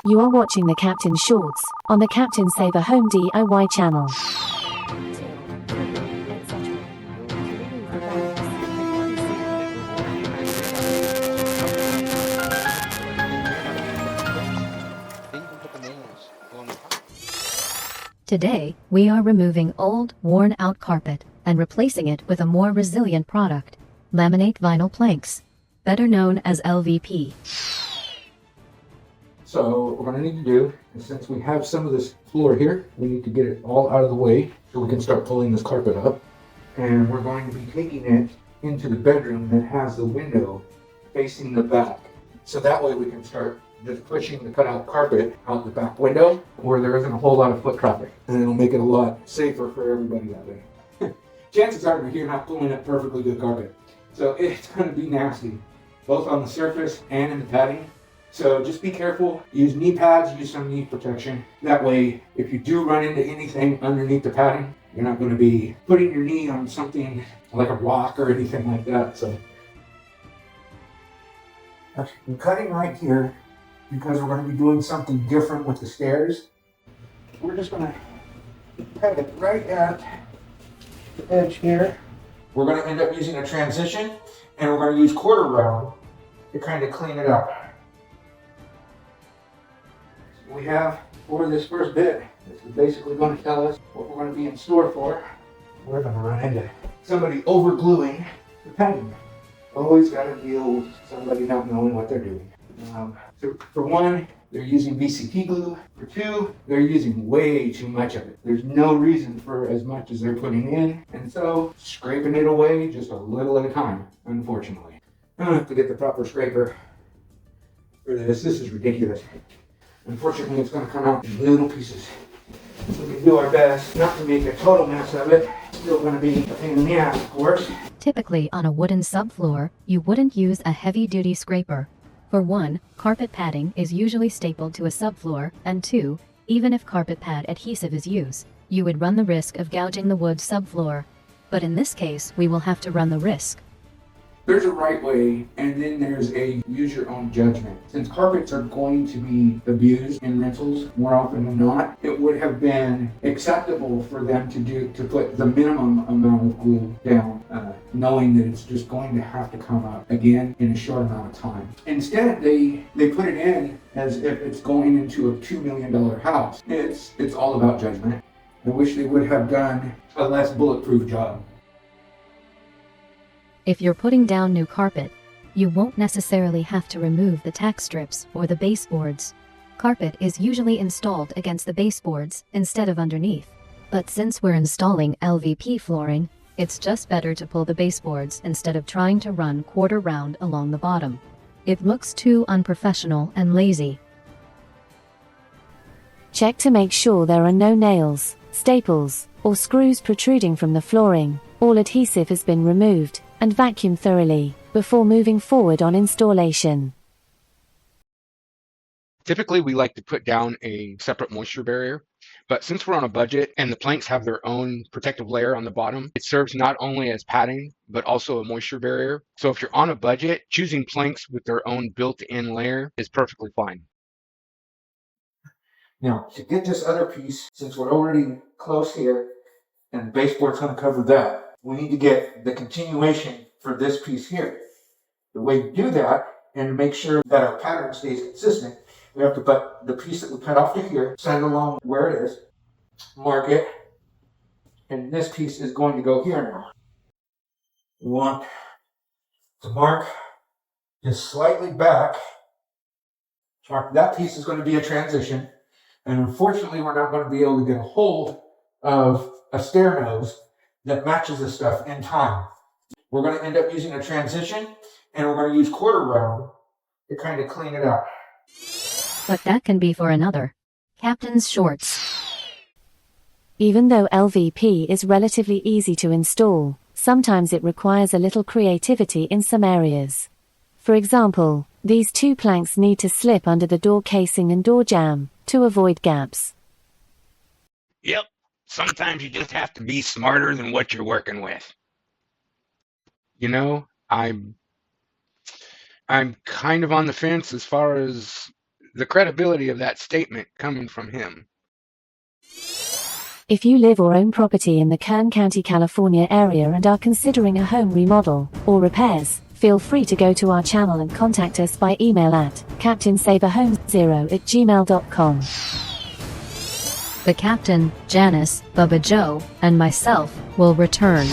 You are watching the Captain Shorts on the Captain Saver Home DIY channel. Today, we are removing old, worn-out carpet and replacing it with a more resilient product, laminate vinyl planks, better known as LVP. So what we're going to need to do is, since we have some of this floor here, we need to get it all out of the way so we can start pulling this carpet up. And we're going to be taking it into the bedroom that has the window facing the back. So that way we can start just pushing the cutout carpet out the back window where there isn't a whole lot of foot traffic. And it'll make it a lot safer for everybody that way. Chances are you're not pulling up perfectly good carpet. So it's going to be nasty, both on the surface and in the padding. So just be careful, use knee pads, use some knee protection. That way, if you do run into anything underneath the padding, you're not going to be putting your knee on something like a rock or anything like that. So I'm cutting right here because we're going to be doing something different with the stairs. We're just going to cut it right at the edge here. We're going to end up using a transition, and we're going to use quarter round to kind of clean it up. We have for this first bit. This is basically going to tell us what we're going to be in store for. We're going to run into somebody over gluing the padding. Always got to deal with somebody not knowing what they're doing. So for one, they're using VCP glue. For two, they're using way too much of it. There's no reason for as much as they're putting in, and so scraping it away just a little at a time, unfortunately. I don't have to get the proper scraper for this. This is ridiculous. Unfortunately, it's going to come out in little pieces. We can do our best not to make a total mess of it. It's still going to be a pain in the ass, of course. Typically on a wooden subfloor, you wouldn't use a heavy-duty scraper. For one, carpet padding is usually stapled to a subfloor, and two, even if carpet pad adhesive is used, you would run the risk of gouging the wood subfloor. But in this case, we will have to run the risk. There's a right way, and then there's a use your own judgment. Since carpets are going to be abused in rentals more often than not, it would have been acceptable for them to put the minimum amount of glue down, knowing that it's just going to have to come up again in a short amount of time. Instead, they put it in as if it's going into a $2 million house. It's all about judgment. I wish they would have done a less bulletproof job. If you're putting down new carpet, you won't necessarily have to remove the tack strips or the baseboards. Carpet is usually installed against the baseboards instead of underneath. But since we're installing LVP flooring, it's just better to pull the baseboards instead of trying to run quarter round along the bottom. It looks too unprofessional and lazy. Check to make sure there are no nails, staples, or screws protruding from the flooring. All adhesive has been removed, and vacuum thoroughly before moving forward on installation. Typically, we like to put down a separate moisture barrier, but since we're on a budget and the planks have their own protective layer on the bottom, it serves not only as padding, but also a moisture barrier. So if you're on a budget, choosing planks with their own built-in layer is perfectly fine. Now, to get this other piece, since we're already close here, and the baseboard's going to cover that, we need to get the continuation for this piece here. The way to do that, and to make sure that our pattern stays consistent, we have to put the piece that we cut off to here, send along where it is, mark it, and this piece is going to go here now. We want to mark just slightly back. Mark that piece is going to be a transition, and unfortunately we're not going to be able to get a hold of a stair nose that matches this stuff in time. We're going to end up using a transition, and we're going to use quarter round to kind of clean it up. But that can be for another Captain's Shorts. Even though LVP is relatively easy to install, sometimes it requires a little creativity in some areas. For example, these two planks need to slip under the door casing and door jamb to avoid gaps. Yep. Sometimes you just have to be smarter than what you're working with. You know, I'm kind of on the fence as far as the credibility of that statement coming from him. If you live or own property in the Kern County, California area and are considering a home remodel or repairs, feel free to go to our channel and contact us by email at captainsaverhome0@gmail.com. The captain, Janice, Bubba Joe, and myself will return.